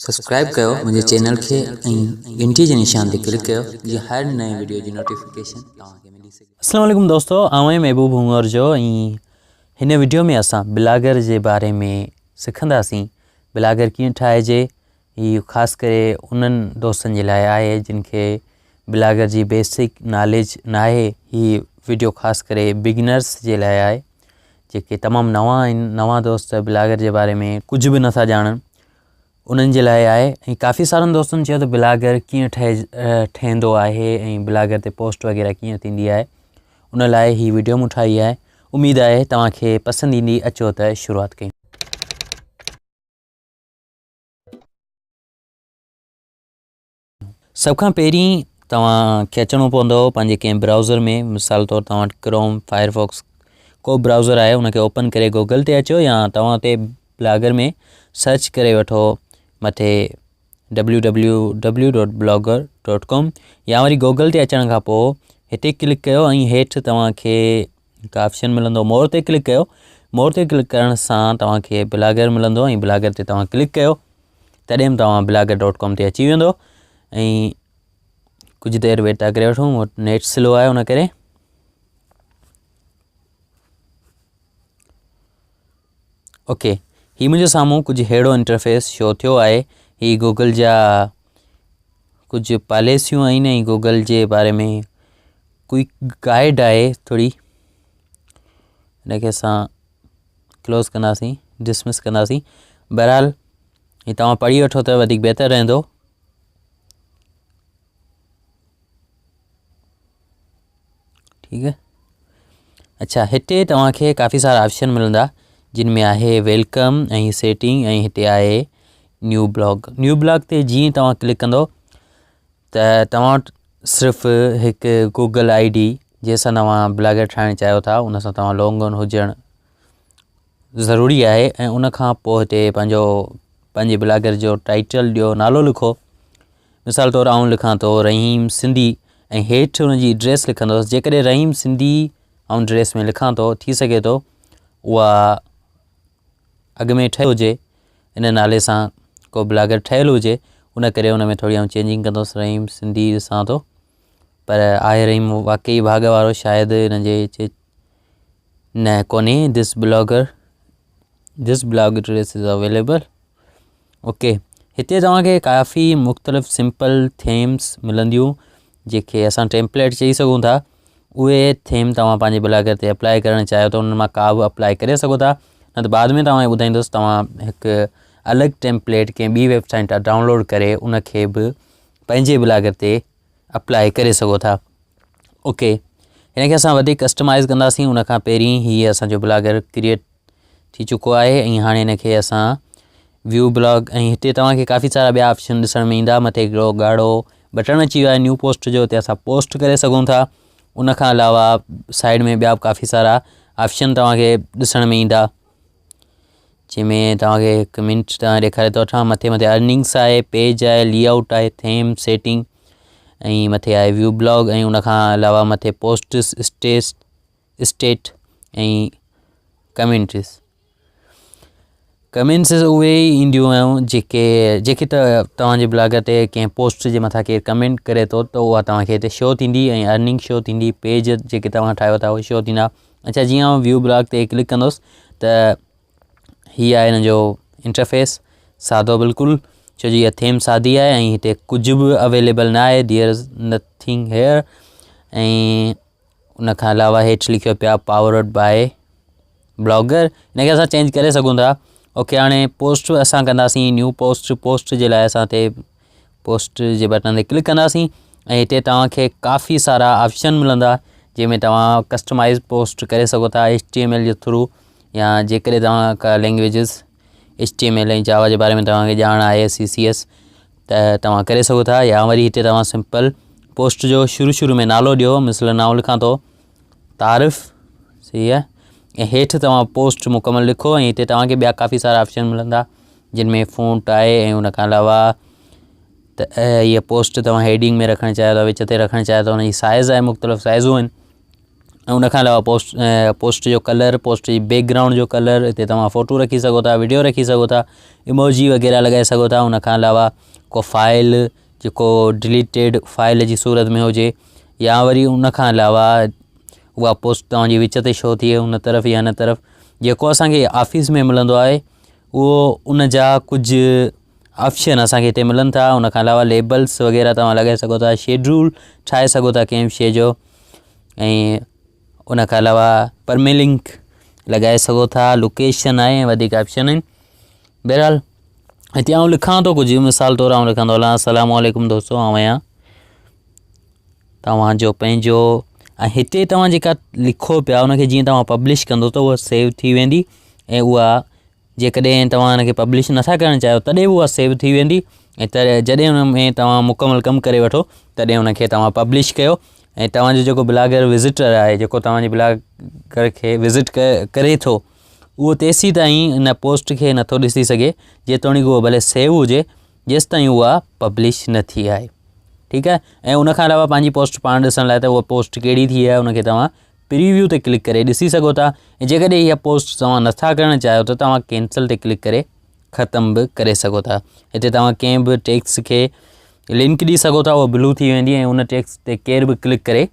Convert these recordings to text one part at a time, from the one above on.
Subscribe कयो मुझे channel खे घंटी जे निशान ते क्लिक कयो जी हर नए वीडियो जी नोटिफिकेशन तव्हांखे मिली सके। अस्सलाम वालेकुम दोस्तों, आऊं महबूब हुंगर जो हिन वीडियो में असां ब्लॉगर जे बारे में सिखंदासीं। ब्लॉगर कीअं ठाहिजे, ही ख़ासि करे उन्हनि दोस्तनि जे लाइ आहे जिन खे ब्लॉगर जी बेसिक नॉलेज न आहे। ही वीडियो ख़ासि करे बिगिनर्स जे लाइ आहे जेके तमामु नवां आहिनि, नवां दोस्त ब्लॉगर जे बारे में कुझु बि नथा ॼाणनि, उन्हनि जे लाइ आहे। ऐं काफ़ी सारनि दोस्तनि चयो त ब्लॉगर कीअं ठहंदो आहे ऐं ब्लॉगर ते पोस्ट वग़ैरह कीअं थींदी आहे, उन लाइ ही वीडियो मूं ठाही आहे। उमेदु आहे तव्हांखे पसंदि ईंदी। अचो त शुरूआति कयूं। सभ खां पहिरीं तव्हांखे अचिणो पवंदो पंहिंजे कंहिं ब्राउज़र में। मिसाल तौरु तव्हां वटि क्रोम, फायरफॉक्स को ब्राउज़र आहे, उनखे ओपन करे गूगल ते अचो या तव्हां ते ब्लॉगर में सर्च करे वठो मथे www.blogger.com या वरी गूगल ते अचण खां पोइ हिते क्लिक कयो ऐं हेठि तव्हांखे हिकु ऑप्शन मिलंदो, मोर ते क्लिक कयो। मोर ते क्लिक करण सां तव्हांखे ब्लॉगर मिलंदो ऐं ब्लॉगर ते तव्हां क्लिक कयो तॾहिं तव्हां blogger.com ते अची वेंदो। ऐं कुझु देरि वेट था करे वठूं, नेट स्लो आहे उन करे। ओके, ही मुंहिंजे साम्हूं कुझु अहिड़ो इंटरफेस शो थियो आहे। ही गूगल जा कुझु पॉलिसियूं आहिनि ऐं गूगल जे बारे में कोई गाइड आहे थोरी, हिनखे असां क्लोज़ कंदासीं, डिसमिस कंदासीं। बहरहाल ही तव्हां पढ़ी वठो त वधीक बहितर रहंदो। ठीकु आहे। अच्छा, हिते तव्हांखे काफ़ी सारा ऑप्शन मिलंदा जिन में आहे वेलकम ऐं सेटिंग ऐं हिते आहे न्यू ब्लॉग। न्यू ब्लॉग ते जीअं तव्हां क्लिक कंदो त तव्हां वटि सिर्फ़ु हिकु गूगल ID जंहिंसां तव्हां ब्लॉगर ठाहिणु चाहियो था उन सां तव्हां लॉगइन हुजणु ज़रूरी आहे। ऐं उन खां पोइ हिते पंहिंजे ब्लॉगर जो टाइटल ॾियो, नालो लिखो। मिसाल तौरु आउं लिखां थो रहीम सिंधी ऐं हेठि हुनजी एड्रेस लिखंदुसि। जेकॾहिं रहीम सिंधी ऐं ड्रेस में लिखां थो, थी सघे थो उहा अॻु में ठहियलु हुजे, इन नाले सां को ब्लॉगर ठहियलु हुजे, उन करे उन में थोरी आउं चेंजिंग कंदुसि। रहीम सिंधी ॾिसां थो, पर आहे रहीम वाकई भाग वारो, शायदि हिन जे न कोन्हे। This blog address is available. Okay, हिते तव्हांखे काफ़ी मुख़्तलिफ़ सिंपल थीम्स मिलंदियूं जेके असां टेम्पलेट चई सघूं था। उहे थीम तव्हां पंहिंजे ब्लॉगर ते अप्लाई करणु चाहियो त उन मां का बि अप्लाई करे सघो था, न त बाद में तव्हांखे ॿुधाईंदुसि तव्हां हिकु अलॻि टेम्पलेट कंहिं ॿी वेबसाइट तां डाउनलोड करे उनखे बि पंहिंजे ब्लॉगर ते अप्लाई करे सघो था। ओके, हिनखे असां वधीक कस्टमाइज़ कंदासीं। उन खां पहिरीं हीअ असांजो ब्लॉगर क्रिएट थी चुको आहे ऐं हाणे हिनखे असां व्यू ब्लॉग, ऐं हिते तव्हांखे काफ़ी सारा ॿिया ऑप्शन ॾिसण में ईंदा। मथे हिकिड़ो ॻाढ़ो बटण अची वियो आहे न्यू पोस्ट जो, हुते असां पोस्ट करे सघूं था। उन खां अलावा साइड में ॿिया काफ़ी सारा ऑप्शन तव्हांखे ॾिसण में ईंदा जंहिंमें तव्हांखे हिकु मिंट तव्हां ॾेखारे थो वठां। मथे अर्निंग्स आहे, पेज आहे, लेआउट आहे, थीम, सेटिंग ऐं मथे आहे व्यू ब्लॉग। ऐं उन खां अलावा मथे पोस्ट स्टेट ऐं कमेंट्स उहे ई ईंदियूं आहिनि जेके तव्हांजे ब्लॉगर ते कंहिं पोस्ट जे मथां केरु कमेंट करे थो त उहा तव्हांखे हिते शो थींदी ऐं अर्निंग शो थींदी। पेज जेके तव्हां ठाहियो था उहे शो थींदा। अच्छा, जीअं आउं व्यू ब्लॉग ते क्लिक कंदुसि त हीअ आहे हिन जो इंटरफेस, सादो बिल्कुलु, छो जो इहा थीम सादी आहे ऐं हिते कुझु बि अवेलेबल न आहे। There is nothing here. ऐं उन खां अलावा हेठि लिखियो पिया पावर्ड बाय ब्लॉगर, हिनखे असां चेंज करे सघूं था। ओके, हाणे पोस्ट असां कंदासीं न्यू पोस्ट जे लाइ असां हिते पोस्ट जे बटन ते क्लिक कंदासीं ऐं हिते तव्हांखे काफ़ी सारा ऑप्शन मिलंदा जंहिंमें तव्हां कस्टमाइज़ पोस्ट करे सघो था HTML जे थ्रू, या जेकॾहिं तव्हां का लैंग्वेजिस HTML ऐं जावा जे बारे में तव्हांखे ॼाण आहे, CSS, त तव्हां करे सघो था। या वरी हिते तव्हां सिंपल पोस्ट जो शुरू में नालो ॾियो। मिसाल नालो लिखां थो तारिफ़, सही आहे, ऐं हेठि तव्हां पोस्ट मुकमल लिखो। ऐं हिते तव्हांखे ॿिया काफ़ी सारा ऑप्शन मिलंदा जिन में फ़ॉन्ट आहे ऐं उन खां अलावा त हीअ पोस्ट तव्हां हेडिंग में रखणु चाहियो था, विच ते रखणु चाहियो था, हुनजी साइज़ आहे, मुख़्तलिफ़ साइज़ूं आहिनि। उन खां अलावा पोस्ट जो कलर, पोस्ट जी बैकग्राउंड जो कलर, हिते तव्हां फ़ोटो रखी सघो था, वीडियो रखी सघो था, इमोजी वग़ैरह लॻाए सघो था। उन खां अलावा को फाइल जेको डिलीटेड फाइल जी सूरत में हुजे, या वरी उन खां अलावा उहा पोस्ट तव्हांजी विच ते शो थिए उन तरफ़ या हिन तरफ़। जेको असांखे ऑफिस में मिलंदो आहे उहो उन जा कुझु ऑप्शन असांखे हिते मिलनि था। उन खां अलावा लेबल्स वग़ैरह तव्हां लॻाए सघो था, शेड्यूल ठाहे सघो था कंहिं बि शइ जो, ऐं उन खां अलावा परमेलिंक लॻाए सघो था। लोकेशन आहे ऐं वधीक ऑप्शन आहिनि। बहरहाल हिते आउं लिखां थो कुझु, मिसाल तौरु आउं लिखंदो हलां, अस्सलामु अलैकुम दोस्तो, आउं आहियां तव्हांजो पंहिंजो। ऐं हिते तव्हां जेका लिखो पिया उनखे जीअं तव्हां पब्लिश कंदो त उहा सेव थी वेंदी, ऐं उहा जेकॾहिं तव्हां हुनखे पब्लिश नथा करणु चाहियो तॾहिं उहा सेव थी वेंदी। ऐं जॾहिं हुन में तव्हां मुकमल कमु करे वठो तॾहिं हुनखे तव्हां पब्लिश कयो। ऐं तव्हांजो जेको ब्लॉगर विज़िटर आहे, जेको तव्हांजे ब्लॉगर खे विज़िट करे थो, उहो तेसीं ताईं इन पोस्ट खे नथो ॾिसी सघे जेतोणीकि उहो भले सेव हुजे, जेसि ताईं उहा पब्लिश न थी आहे। ठीकु आहे। ऐं उन खां अलावा पंहिंजी पोस्ट पाण ॾिसण लाइ त उहा पोस्ट कहिड़ी थी आहे उनखे तव्हां प्रीव्यू ते क्लिक करे ॾिसी सघो था। ऐं जेकॾहिं इहा पोस्ट तव्हां नथा करणु चाहियो त तव्हां कैंसिल ते क्लिक करे ख़तमु बि करे सघो था। हिते तव्हां कंहिं बि टेक्स्ट खे लिंक ॾेई सघो था, उहा ब्लू थी वेंदी, ऐं उन टेक्स्ट ते केर बि क्लिक करे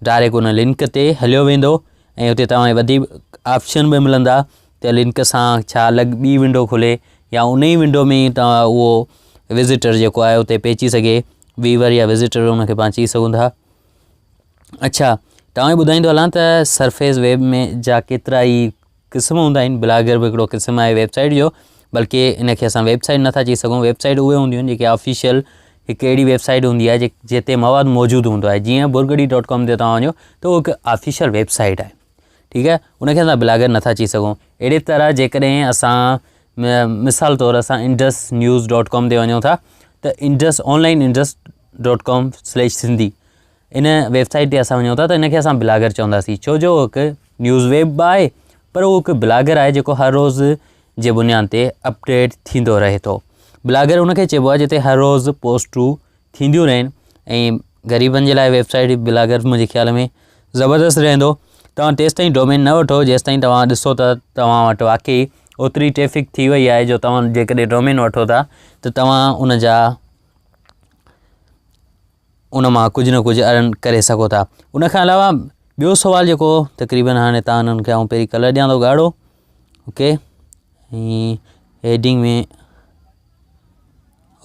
डायरेक्ट उन लिंक ते हलियो वेंदो। ऐं हुते तव्हांखे वधीक ऑप्शन बि मिलंदा त लिंक सां छा अलॻि ॿी विंडो खुले, या उन ई विंडो में ई तव्हां उहो विज़िटर जेको आहे उते पहुची सघे, व्यूवर या विज़िटर उनखे पाण चई सघूं था। अच्छा, तव्हांखे ॿुधाईंदो हलां त सरफेस वेब में जा केतिरा ई क़िस्म हूंदा आहिनि। ब्लॉगर बि हिकिड़ो क़िस्म आहे वेबसाइट जो, बल्कि इनखे असां वेबसाइट नथा चई सघूं। वेबसाइट उहे हूंदियूं आहिनि जेके ऑफिशियल हिकु अहिड़ी वेबसाइट हूंदी आहे जिते मवादु मौजूदु हूंदो आहे। जीअं burgadi.com ते तव्हां वञो त उहो हिकु ऑफिशियल वेबसाइट आहे। ठीकु आहे, उनखे असां ब्लॉगर नथा चई सघूं। अहिड़े तरह जेकॾहिं असां मिसाल तौरु असां indusnews.com ते वञूं था त indus.com/सिंधी इन वेबसाइट ते असां वञूं था त इनखे असां ब्लॉगर चवंदासीं, छो जो हिकु न्यूज़ वेब आहे, पर उहो हिकु ब्लॉगर आहे जेको हर रोज़ जे बुनियाद ते अपडेट थींदो रहे थो। ब्लॉगर उनखे चइबो आहे जिते हर रोज़ पोस्टूं थींदियूं रहनि। ऐं ग़रीबनि जे लाइ वेबसाइट ब्लॉगर मुंहिंजे ख़्याल में ज़बरदस्त रहंदो। तव्हां तेसि ताईं डोमेन न वठो जेसि ताईं तव्हां ॾिसो त तव्हां वटि वाकई ओतिरी ट्रैफिक थी वई आहे जो तव्हां जेकॾहिं डोमेन वठो था त तव्हां उन मां कुझु न कुझु अर्न करे सघो था। उन खां अलावा ॿियो सुवाल जेको तक़रीबन हाणे तव्हां हुननि खे आउं पहिरीं कलर ॾियां थो ॻाढ़ो, ओके, ऐं हेडिंग में,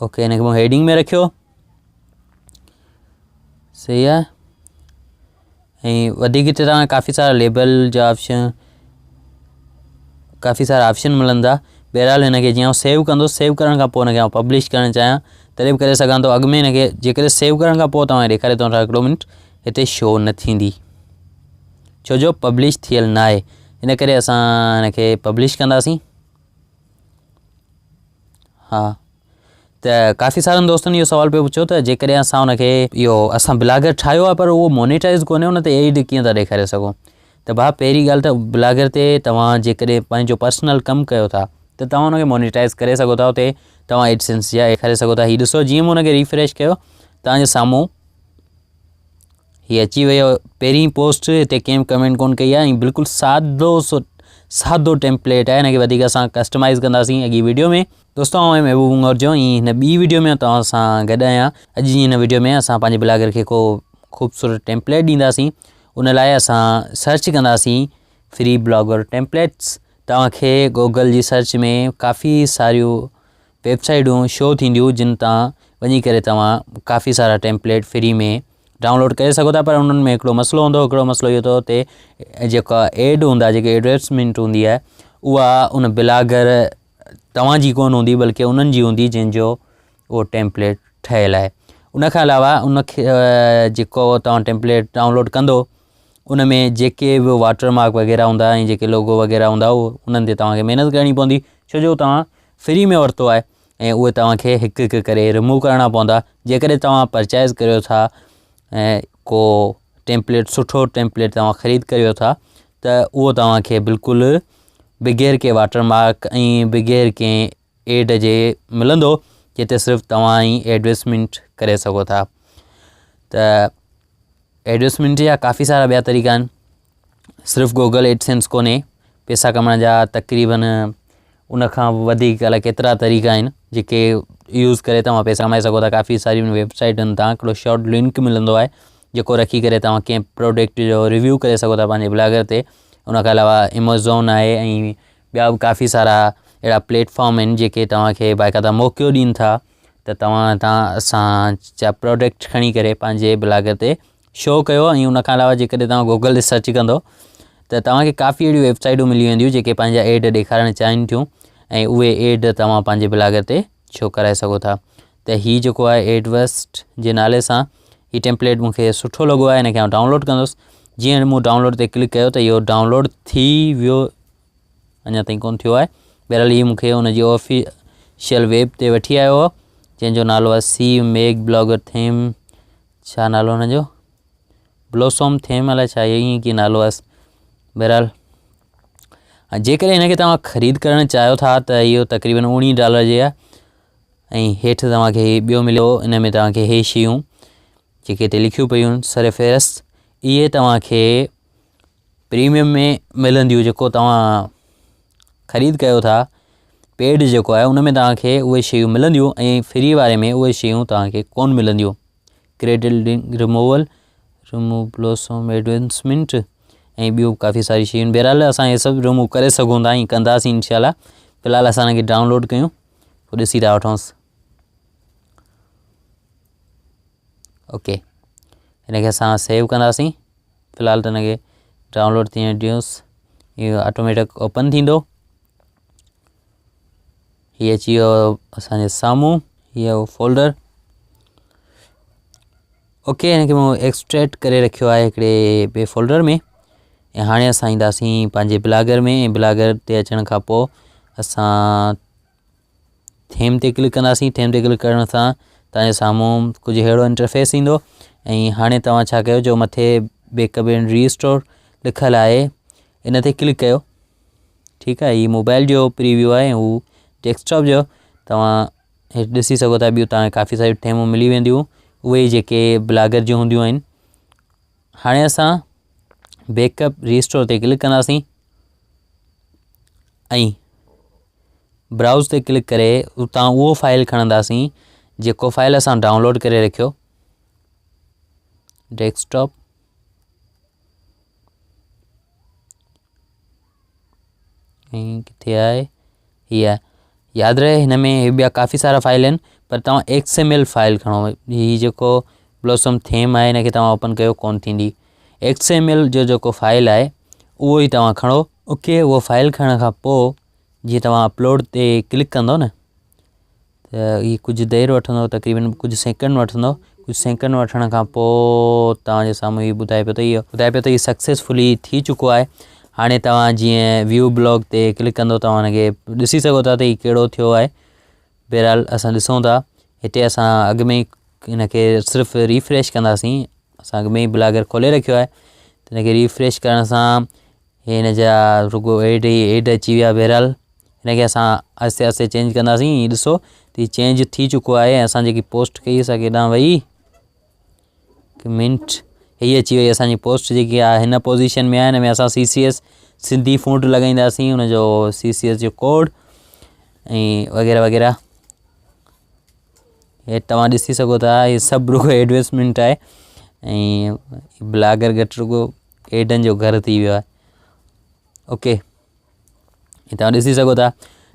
ओके, हिनखे मां हेडिंग में रखियो, सही आहे। ऐं वधीक हिते तव्हां काफ़ी सारा लेबल जा ऑप्शन, काफ़ी सारा ऑप्शन मिलंदा। बहरहाल हिनखे जीअं सेव कंदो, सेव करण खां पोइ हिनखे पब्लिश करणु चाहियां तॾहिं बि करे सघां थो। अॻु में हिनखे जेकॾहिं सेव करण खां पोइ तव्हां ॾेखारे थो हिकिड़ो मिंट हिते शो न थींदी, छो जो पब्लिश थियल न आहे। इन करे असां हिनखे पब्लिश कंदासीं। हा, त काफ़ी सारनि दोस्तनि इहो सुवाल पियो पुछियो त जेकॾहिं असां हुनखे इहो असां ब्लॉगर ठाहियो आहे पर उहो मोनेटाइज़ कोन्हे, हुन ते एड कीअं था ॾेखारे सघूं। त भाउ पहिरीं ॻाल्हि त ब्लॉगर ते तव्हां जेकॾहिं पंहिंजो पर्सनल कमु कयो था त तव्हां हुनखे मोनेटाइज़ करे सघो था। उते तव्हां एडसेंस जा ॾेखारे सघो था। हीअ ॾिसो, जीअं मूं हुनखे रिफ्रेश कयो तव्हांजे साम्हूं हीअ अची वियो पहिरीं पोस्ट। हिते कंहिं कमेंट कोन कई आहे ऐं बिल्कुलु सादो टेम्पलेट आहे। हिनखे वधीक असां कस्टमाइज़ कंदासीं अॻी वीडियो में। दोस्तो, आउं महबूब उमर जो, ऐं हिन ॿी वीडियो में तव्हां सां गॾु आहियां। अॼु जी हिन वीडियो में असां पंहिंजे ब्लॉगर खे को ख़ूबसूरत टेम्पलेट ॾींदासीं। उन लाइ असां सर्च कंदासीं फ्री ब्लॉगर टेम्पलेट्स। तव्हांखे गूगल जी सर्च में काफ़ी सारियूं वेबसाइटूं शो थींदियूं जिन तां वञी करे तव्हां काफ़ी सारा टेम्पलेट फ्री में डाउनलोड करे सघो था। पर उन्हनि में हिकिड़ो मसइलो हूंदो, हिकिड़ो मसइलो इहो अथव हुते जेका एड हूंदा, जेके एडवर्टाइज़मेंट हूंदी आहे, उहा उन ब्लॉगर तव्हांजी कोन हूंदी बल्कि उन्हनि जी हूंदी जंहिंजो उहो टेम्पलेट ठहियलु आहे। उन खां अलावा उनखे जेको तव्हां टेम्पलेट डाउनलोड कंदो उन में जेके बि वाटरमार्क वग़ैरह हूंदा ऐं जेके लोगो वग़ैरह हूंदा उन्हनि ते तव्हांखे महिनत करणी पवंदी, छो जो तव्हां फ्री में वरितो आहे ऐं उहे तव्हांखे हिकु हिकु करे रिमूव करणा पवंदा। जेकॾहिं तव्हां परचेज़ करियो था ऐं को टेम्पलेट, सुठो टेम्पलेट तव्हां ख़रीद करियो था त उहो तव्हांखे बिल्कुलु बग़ैर के वाटरमार्क ऐं बग़ैर कंहिं एड जे मिलंदो, जिते सिर्फ़ु तव्हां ई एडवर्टाइज़मेंट करे सघो था। त एडवर्टाइज़मेंट जा काफ़ी सारा ॿिया तरीक़ा आहिनि। सिर्फ़ु गूगल एडसेंस कोन्हे, पैसा कमाइण जा तक़रीबन उन खां वधीक अलाए केतिरा तरीक़ा आहिनि जेके यूज़ करे तव्हां पैसा कमाए सघो था। काफ़ी सारियूं वेबसाइटुनि तां हिकिड़ो शॉर्ट लिंक मिलंदो आहे जेको रखी करे तव्हां कंहिं प्रोडक्ट जो रिव्यू करे सघो था पंहिंजे ब्लॉगर ते। उन खां अलावा अमेज़ॉन आहे ऐं ॿिया बि काफ़ी सारा अहिड़ा प्लेटफॉर्म आहिनि जेके तव्हांखे बाक़ाइदा मौक़ो ॾियनि था त तव्हां असां जा प्रोडक्ट खणी करे पंहिंजे ब्लॉगर ते शो कयो। ऐं उन खां अलावा जेकॾहिं तव्हां गूगल ते सर्च कंदो त तव्हांखे काफ़ी अहिड़ियूं वेबसाइटूं मिली वेंदियूं जेके पंहिंजा एड ॾेखारणु चाहिनि थियूं ऐं उहे एड तव्हां पंहिंजे ब्लॉगर ते शो कराए सघो था। त हीअ जेको आहे एडवर्स्ट जे नाले सां हीअ टेम्पलेट मूंखे सुठो लॻो आहे, हिन खे आउं डाउनलोड कंदुसि। जीअं मूं डाउनलोड ते क्लिक कयो त इहो डाउनलोड थी वियो, अञा ताईं कोन्ह थियो आहे। बहरहाल हीअ मूंखे हुनजी ऑफिशियल वेब ते वठी आयो हो जंहिंजो नालो आहे सी मेक ब्लॉगर थीम, छा नालो हुनजो, ब्लॉसम थीम अलाए छा ईअं कीअं नालो आहे। बहरहाल जेकॾहिं हिनखे तव्हां ख़रीद करणु चाहियो था त इहो तक़रीबन $19 जी आहे। ऐं हेठि तव्हांखे ॿियो मिलियो, इन में तव्हांखे हे शयूं जेके हिते लिखियूं पियूं सरफ़ेरस्त, इहे तव्हांखे प्रीमियम में मिलंदियूं। जेको तव्हां ख़रीद कयो था पेड जेको आहे उन में तव्हांखे उहे शयूं मिलंदियूं ऐं फ्री वारे में उहे शयूं तव्हांखे कोन मिलंदियूं। Credit removal, remove blossom advancement ऐं ॿियूं काफ़ी सारी शयूं। बहरहाल असां इहे सभु रिमूव करे सघूं था ऐं कंदासीं इंशाल्लाह। फ़िलहाल असां हिनखे डाउनलोड कयूं, पोइ ॾिसी था वठूंसि। ओके, हिनखे असां सेव कंदासीं। फ़िलहाल त हिनखे डाउनलोड थियण ॾियोसि, इहो ऑटोमेटिक ओपन थींदो। हीअ अची वियो असांजे साम्हूं, हीअ उहो फोल्डर। ओके, हिनखे मूं एक्सट्रैक्ट करे रखियो आहे हिकिड़े ॿिए फोल्डर में। ऐं हाणे असां ईंदासीं पंहिंजे ब्लॉगर में, ऐं ब्लॉगर ते अचण खां पोइ असां थीम ते क्लिक कंदासीं। थीम ते क्लिक करण सां तव्हांजे साम्हूं कुझु अहिड़ो इंटरफेस ईंदो। ऐं हाणे तव्हां छा कयो, जो मथे बैकअप एंड रीस्टोर लिखियलु आहे इन ते क्लिक कयो। ठीकु आहे, हीअ मोबाइल जो प्रीव्यू आहे ऐं हू डेस्कटॉप जो। तव्हां हेठि ॾिसी सघो था, ॿियूं तव्हांखे काफ़ी सारियूं थीमूं मिली वेंदियूं, उहे जेके ब्लॉगर जूं हूंदियूं आहिनि। हाणे असां बैकअप रीस्टोर ते क्लिक कंदासीं ऐं ब्राउज़ ते क्लिक करे उतां उहो फाइल खणंदासीं जेको फाइल असां डाउनलोड करे रखियो, डेस्कटॉप। ऐं किथे आहे, हीअ यादि रहे हिन में ॿिया काफ़ी सारा फाइल आहिनि, पर तव्हां XML फाइल खणो। हीअ जेको ब्लॉसम थीम आहे हिनखे तव्हां ओपन कयो कोन थींदी। XML जो जेको फाइल आहे उहो ई तव्हां खणो। ओके, उहो फाइल खणण खां पोइ जीअं तव्हां अपलोड ते क्लिक कंदो न त हीअ कुझु देरि वठंदो, तक़रीबन कुझु सेकंड वठंदो। कुझु सेकंड वठण खां पोइ तव्हांजे साम्हूं हीअ ॿुधाए पियो त हीअ सक्सेसफुली थी चुको आहे। हाणे तव्हां जीअं व्यू ब्लॉग ते क्लिक कंदो तव्हां हुनखे ॾिसी सघो था त हीअ कहिड़ो थियो आहे। बहरहाल असां ॾिसूं था, हिते असां अॻु में ई हिनखे सिर्फ़ु रिफ्रेश कंदासीं। असां अॻु में ई ब्लॉगर खोले रखियो आहे, त हिनखे रिफ्रेश करण सां हिन जा रुगो एड अची विया। बहरहाल हिनखे असां आहिस्ते आहिस्ते चेंज कंदासीं। हीअ ॾिसो त हीअ चेंज थी चुको आहे। ऐं असां जेकी पोस्ट कई असां केॾांहुं वई, मिंट हीअ अची वई असांजी पोस्ट जेकी आहे हिन पोज़ीशन में आहे। हिन में असां CCS सिंधी फ़ॉन्ट लॻाईंदासीं, हुनजो CCS जो कोड ऐं वग़ैरह वग़ैरह। हे तव्हां ॾिसी सघो था, हीअ सभु रुगो एडवर्टाइज़मेंट आहे ऐं ब्लॉगर घटि रुगो एडनि जो घर थी वियो आहे। ओके, ही तव्हां ॾिसी सघो था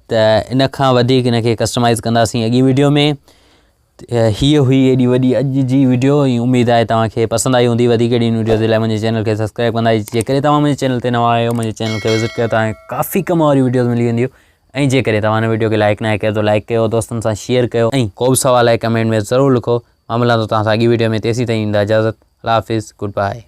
त इन खां वधीक हिनखे कस्टमाइज़ कंदासीं अॻी वीडियो में। हीअ हुई एॾी वॾी अॼु जी वीडियो। ऐं उमेदु आहे तव्हांखे पसंदि आई हूंदी। वधीक अहिड़ी वीडियो जे लाइ मुंहिंजे चैनल खे सब्सक्राइब कंदा। जेकॾहिं तव्हां मुंहिंजे चैनल ते नवां आहियो, मुंहिंजे चैनल खे विज़िट कयो, तव्हांखे काफ़ी कम वारी वीडियोज़ मिली वेंदियूं। ऐं जेकॾहिं तव्हां हिन वीडियो खे लाइक न कयो त लाइक कयो, दोस्तनि सां शेयर कयो, ऐं को बि सवाल आहे कमेंट में ज़रूरु लिखो। मां मिलां थो तव्हां सां अॻी वीडियो में। तेसीं ताईं ईंदा इजाज़त। अल्लाह हाफ़िज़, गुड बाय।